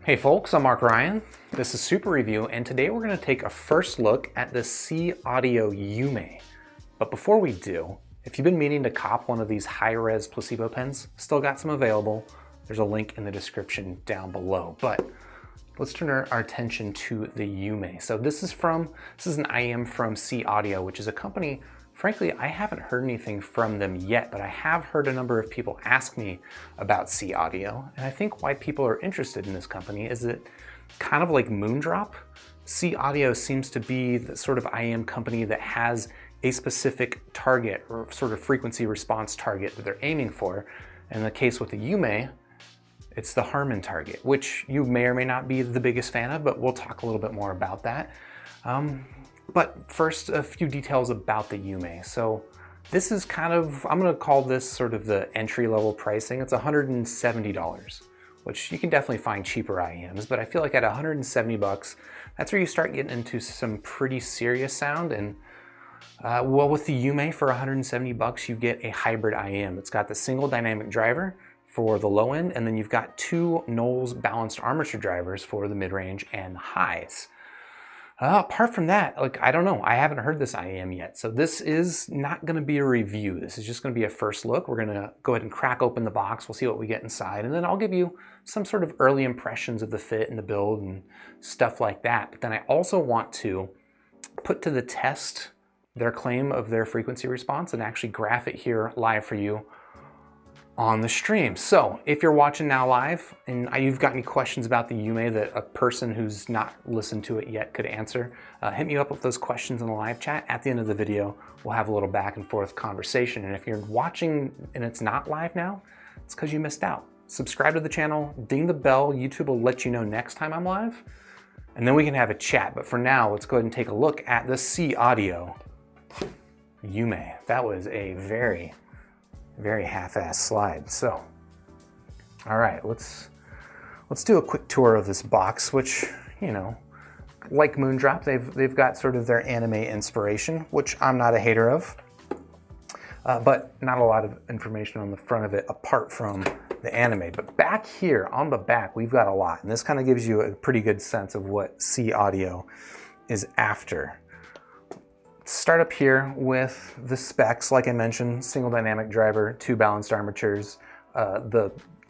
Hey folks, I'm Mark Ryan. This is Super Review, and today we're going to take a first look at the SeeAudio Yume. But before we do, if you've been meaning to cop one of these high-res placebo pens, still got some available. There's a link in the description down below. But let's turn our attention to the Yume. So this is an IEM from SeeAudio, which is a company, frankly, I haven't heard anything from them yet, but I have heard a number of people ask me about SeeAudio. And I think why people are interested in this company is that, kind of like Moondrop, SeeAudio seems to be the sort of IEM company that has a specific target or sort of frequency response target that they're aiming for. In the case with the Yume, it's the Harman target, which you may or may not be the biggest fan of, but we'll talk a little bit more about that. But first, a few details about the Yume. So this is kind of, I'm gonna call this sort of the entry-level pricing. It's $170, which you can definitely find cheaper IEMs, but I feel like at 170 bucks, that's where you start getting into some pretty serious sound. And well, with the Yume for 170 bucks, you get a hybrid IEM. It's got the single dynamic driver for the low end, and then you've got two Knowles balanced armature drivers for the mid-range and highs. Apart from that, I don't know, I haven't heard this IEM yet. So this is not gonna be a review. This is just gonna be a first look. We're gonna go ahead and crack open the box. We'll see what we get inside. And then I'll give you some sort of early impressions of the fit and the build and stuff like that. But then I also want to put to the test their claim of their frequency response and actually graph it here live for you on the stream. So if you're watching now live and you've got any questions about the Yume that a person who's not listened to it yet could answer, hit me up with those questions in the live chat. At the end of the video, we'll have a little back and forth conversation. And if you're watching and it's not live now, it's because you missed out. Subscribe to the channel, ding the bell. YouTube will let you know next time I'm live, and then we can have a chat. But for now, let's go ahead and take a look at the SeeAudio Yume. That was a very half-assed slide. So, all right, let's do a quick tour of this box, which, you know, like Moondrop, they've got sort of their anime inspiration, which I'm not a hater of, but not a lot of information on the front of it apart from the anime. But back here on the back, we've got a lot, and this kind of gives you a pretty good sense of what SeeAudio is after. Start up here with the specs. Like I mentioned, single dynamic driver, two balanced armatures.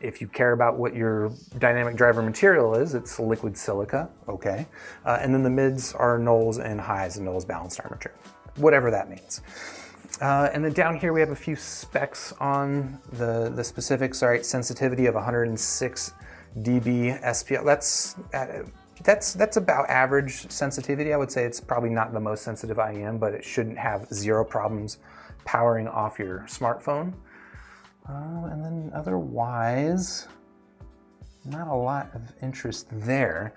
If you care about what your dynamic driver material is, it's liquid silica, okay. And then the mids are Knowles and highs and Knowles balanced armature, whatever that means. And then down here we have a few specs on the specifics. All right, sensitivity of 106 dB SPL. That's about average sensitivity. I would say it's probably not the most sensitive IEM, but it shouldn't have zero problems powering off your smartphone. And then otherwise, not a lot of interest there.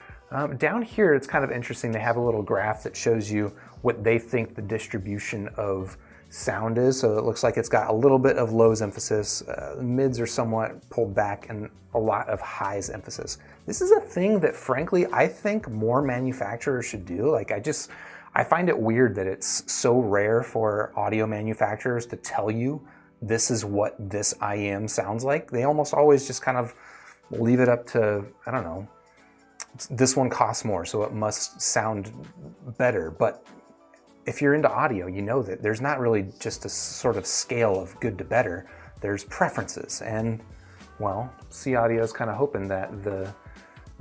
Down here, it's kind of interesting. They have a little graph that shows you what they think the distribution of sound is. So it looks like it's got a little bit of lows emphasis, mids are somewhat pulled back, and a lot of highs emphasis. This is a thing that, frankly, I think more manufacturers should do. I find it weird that it's so rare for audio manufacturers to tell you this is what this IEM sounds like. They almost always just kind of leave it up to, I don't know, this one costs more, so it must sound better. But if you're into audio, you know that there's not really just a sort of scale of good to better. There's preferences, and well, SeeAudio is kind of hoping that the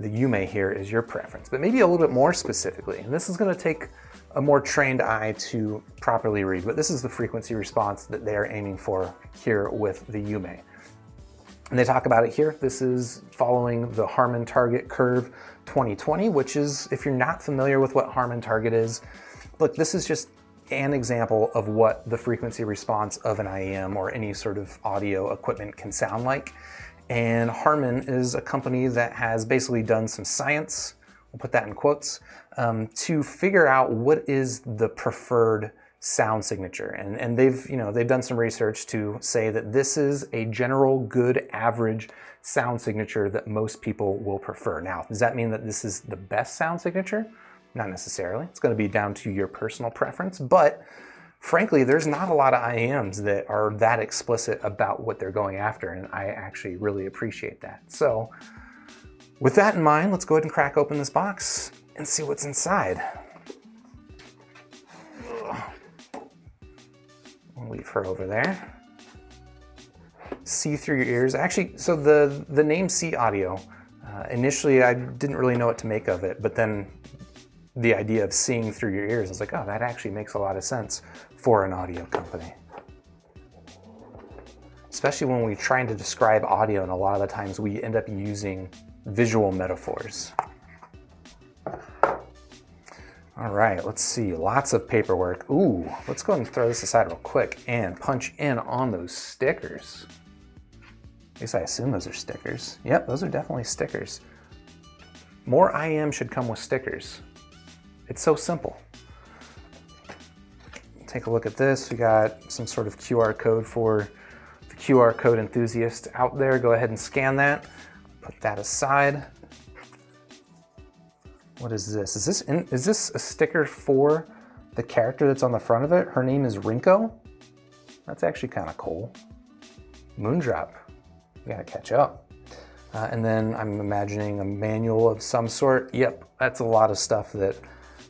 Yume here is your preference, but maybe a little bit more specifically. And this is going to take a more trained eye to properly read, but this is the frequency response that they are aiming for here with the Yume. And they talk about it here. This is following the Harman target curve 2020, which is, if you're not familiar with what Harman target is, look, this is just an example of what the frequency response of an IEM or any sort of audio equipment can sound like. And Harman is a company that has basically done some science, we'll put that in quotes, to figure out what is the preferred sound signature. And they've done some research to say that this is a general good average sound signature that most people will prefer. Now, does that mean that this is the best sound signature? Not necessarily. It's going to be down to your personal preference, but frankly, there's not a lot of IEMs that are that explicit about what they're going after, and I actually really appreciate that. So With that in mind, let's go ahead and crack open this box and see what's inside. I'll leave her over there. See through your ears. Actually, so the name SeeAudio, initially I didn't really know what to make of it, but then the idea of seeing through your ears, I was like, oh, that actually makes a lot of sense for an audio company. Especially when we're trying to describe audio, and a lot of the times we end up using visual metaphors. All right, let's see, lots of paperwork. Ooh, let's go ahead and throw this aside real quick and punch in on those stickers. At least I assume those are stickers. Yep, those are definitely stickers. More IEM should come with stickers. It's so simple. Take a look at this. We got some sort of QR code for the QR code enthusiast out there. Go ahead and scan that. Put that aside. What is this? Is this a sticker for the character that's on the front of it? Her name is Rinko. That's actually kind of cool. Moondrop. We gotta catch up. And then I'm imagining a manual of some sort. Yep, that's a lot of stuff that,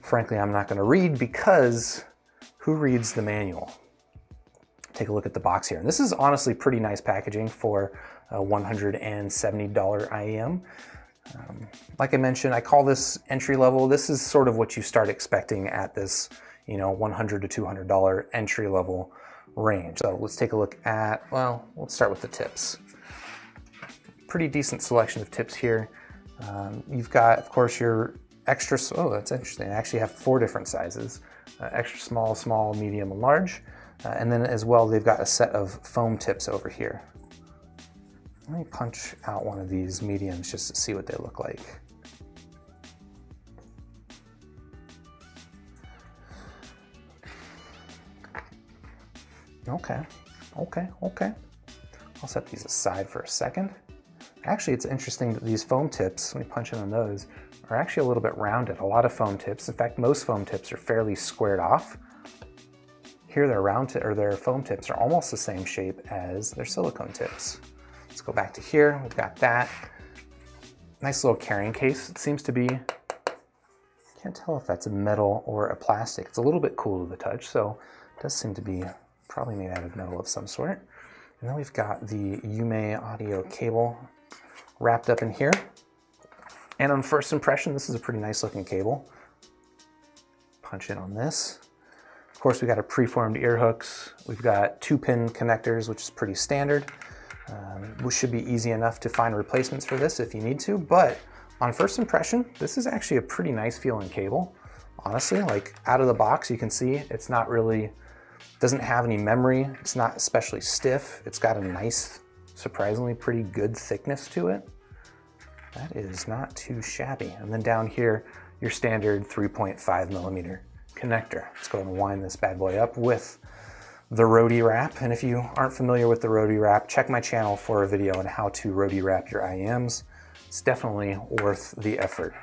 frankly, I'm not gonna read because who reads the manual? Take a look at the box here. And this is honestly pretty nice packaging for a $170 IEM. Like I mentioned, I call this entry level. This is sort of what you start expecting at this, $100 to $200 entry level range. So let's take a look at, well, let's start with the tips. Pretty decent selection of tips here. You've got, of course, your extra, oh, that's interesting. I actually have 4 different sizes, extra small, small, medium, and large. And then as well, they've got a set of foam tips over here. Let me punch out one of these mediums just to see what they look like. Okay. I'll set these aside for a second. Actually, it's interesting that these foam tips, when you punch in on those, are actually a little bit rounded. A lot of foam tips, in fact, most foam tips are fairly squared off. Here, their foam tips are almost the same shape as their silicone tips. Let's go back to here. We've got that. Nice little carrying case. It seems to be, can't tell if that's a metal or a plastic. It's a little bit cool to the touch, so it does seem to be probably made out of metal of some sort. And then we've got the Yume audio cable wrapped up in here. And on first impression, this is a pretty nice looking cable. Punch in on this. Of course, we've got our preformed ear hooks. We've got 2-pin connectors, which is pretty standard. Which should be easy enough to find replacements for this if you need to, but on first impression, this is actually a pretty nice feeling cable. Honestly, like out of the box, you can see it's not really, doesn't have any memory. It's not especially stiff. It's got a nice, surprisingly pretty good thickness to it. That is not too shabby. And then down here, your standard 3.5 millimeter connector. Let's go ahead and wind this bad boy up with the roadie wrap. And if you aren't familiar with the roadie wrap, check my channel for a video on how to roadie wrap your IEMs. It's definitely worth the effort.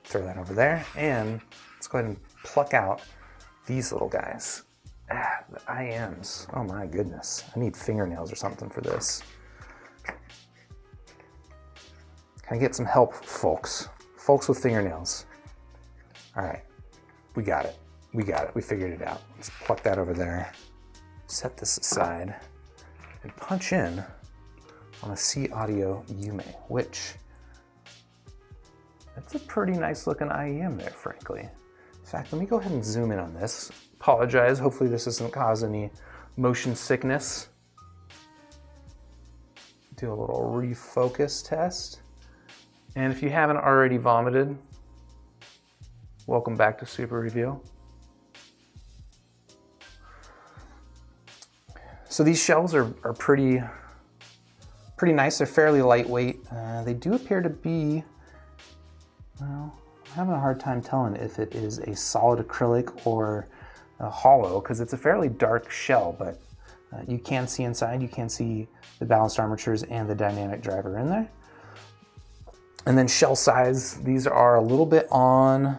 Throw that over there, and let's go ahead and pluck out these little guys. The IEMs. Oh my goodness. I need fingernails or something for this. Can I get some help, folks? Folks with fingernails. All right, we got it. We figured it out. Let's pluck that over there. Set this aside and punch in on a SeeAudio Yume, which that's a pretty nice looking IEM there, frankly. In fact, let me go ahead and zoom in on this. Apologize, hopefully this doesn't cause any motion sickness. Do a little refocus test. And if you haven't already vomited, welcome back to Super Review. So these shells are pretty nice. They're fairly lightweight. They do appear to be, well, I'm having a hard time telling if it is a solid acrylic or a hollow, because it's a fairly dark shell, but you can see inside. You can see the balanced armatures and the dynamic driver in there. And then shell size, these are a little bit on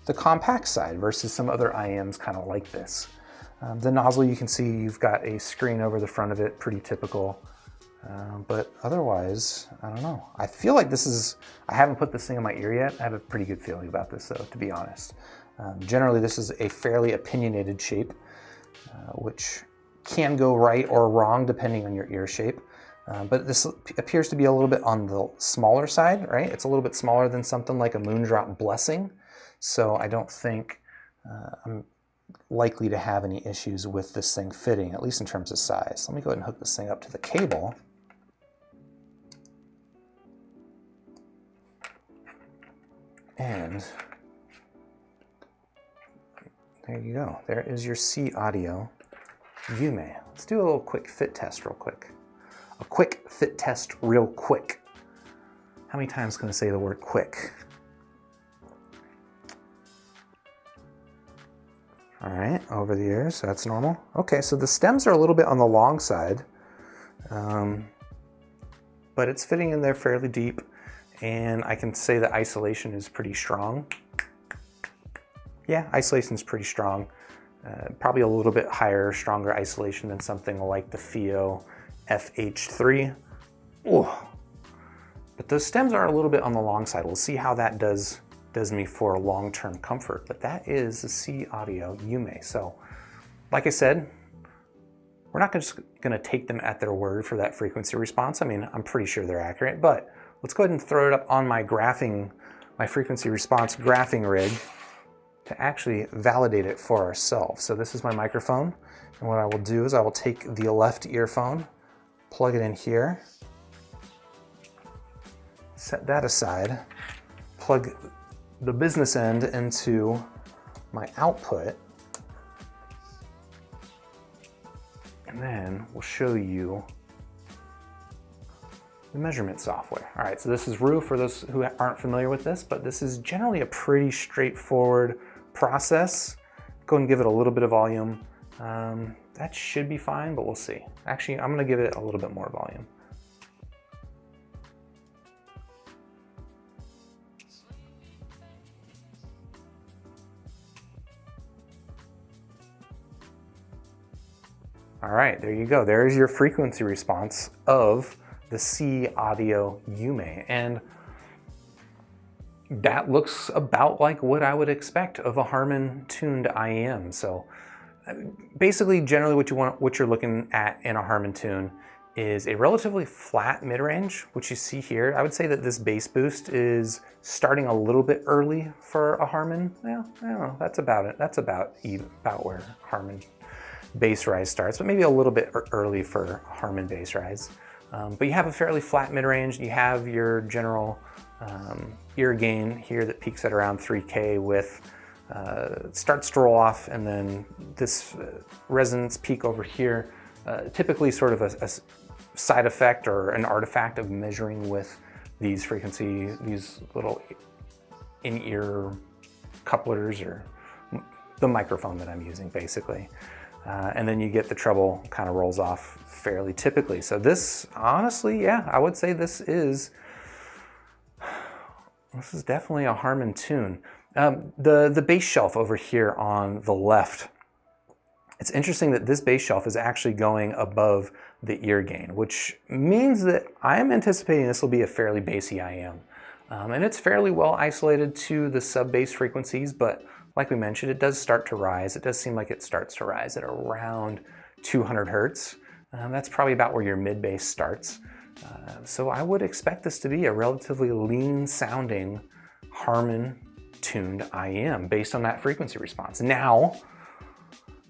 the compact side versus some other IEMs kind of like this. The nozzle, you can see you've got a screen over the front of it, pretty typical. But otherwise, I don't know. I feel like this is, I haven't put this thing in my ear yet. I have a pretty good feeling about this though, to be honest. Generally, this is a fairly opinionated shape, which can go right or wrong depending on your ear shape. But this appears to be a little bit on the smaller side, right? It's a little bit smaller than something like a Moondrop Blessing. So I don't think I'm likely to have any issues with this thing fitting, at least in terms of size. Let me go ahead and hook this thing up to the cable. And there you go. There is your SeeAudio Yume. Let's do a little quick fit test real quick. A quick fit test real quick. How many times can I say the word quick? All right, over the ears, so that's normal. Okay, so the stems are a little bit on the long side, but it's fitting in there fairly deep, and I can say the isolation is pretty strong. Yeah, isolation is pretty strong. Probably a little bit higher, stronger isolation than something like the FeeAudio FH3. Ooh. But those stems are a little bit on the long side. We'll see how that does me for long-term comfort, but that is the SeeAudio Yume. So, like I said, we're not just gonna take them at their word for that frequency response. I mean, I'm pretty sure they're accurate, but let's go ahead and throw it up on my frequency response graphing rig to actually validate it for ourselves. So this is my microphone, and what I will do is I will take the left earphone, plug it in here, set that aside, plug the business end into my output, and then we'll show you the measurement software. All right, so this is Rue for those who aren't familiar with this, but this is generally a pretty straightforward process. Go and give it a little bit of volume. That should be fine, but we'll see. Actually, I'm gonna give it a little bit more volume. All right, there you go. There's your frequency response of the SeeAudio Yume. And that looks about like what I would expect of a Harman-tuned IEM. So basically, generally what you're looking at in a Harman-tune is a relatively flat mid-range, which you see here. I would say that this bass boost is starting a little bit early for a Harman. Well, I don't know, that's about it. That's about where Harman bass rise starts, but maybe a little bit early for Harman bass rise. But you have a fairly flat mid-range. You have your general ear gain here that peaks at around 3K with starts to roll off, and then this resonance peak over here, typically sort of a side effect or an artifact of measuring with these these little in-ear couplers, or the microphone that I'm using basically. And then you get the treble kind of rolls off fairly typically. So this, honestly, yeah, I would say this is definitely a Harman tune. The bass shelf over here on the left, it's interesting that this bass shelf is actually going above the ear gain, which means that I am anticipating this will be a fairly bassy IEM. And it's fairly well isolated to the sub-bass frequencies, but like we mentioned, it does start to rise. It does seem like it starts to rise at around 200 hertz. That's probably about where your mid-bass starts. So I would expect this to be a relatively lean sounding Harman-tuned IEM based on that frequency response. Now,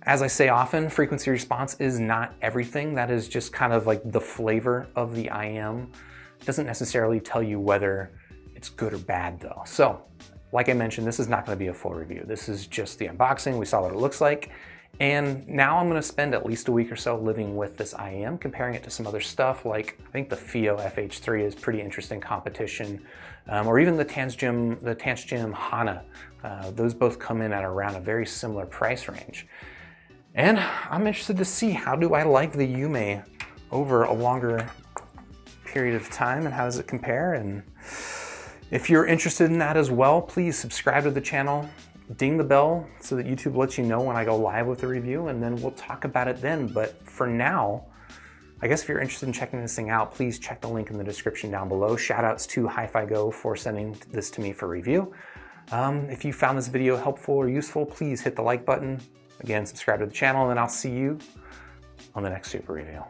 as I say often, frequency response is not everything. That is just kind of like the flavor of the IEM. It doesn't necessarily tell you whether it's good or bad though. So, like I mentioned, this is not going to be a full review. This is just the unboxing. We saw what it looks like. And now I'm going to spend at least a week or so living with this IEM, comparing it to some other stuff, like I think the FeeAudio FH3 is pretty interesting competition, or even the Tanzjim Hana. Those both come in at around a very similar price range. And I'm interested to see, how do I like the Yume over a longer period of time, and how does it compare? And if you're interested in that as well, please subscribe to the channel, ding the bell so that YouTube lets you know when I go live with a review, and then we'll talk about it then. But for now, I guess if you're interested in checking this thing out, please check the link in the description down below. Shoutouts to Hi-Fi Go for sending this to me for review. If you found this video helpful or useful, please hit the like button. Again, subscribe to the channel, and I'll see you on the next super review.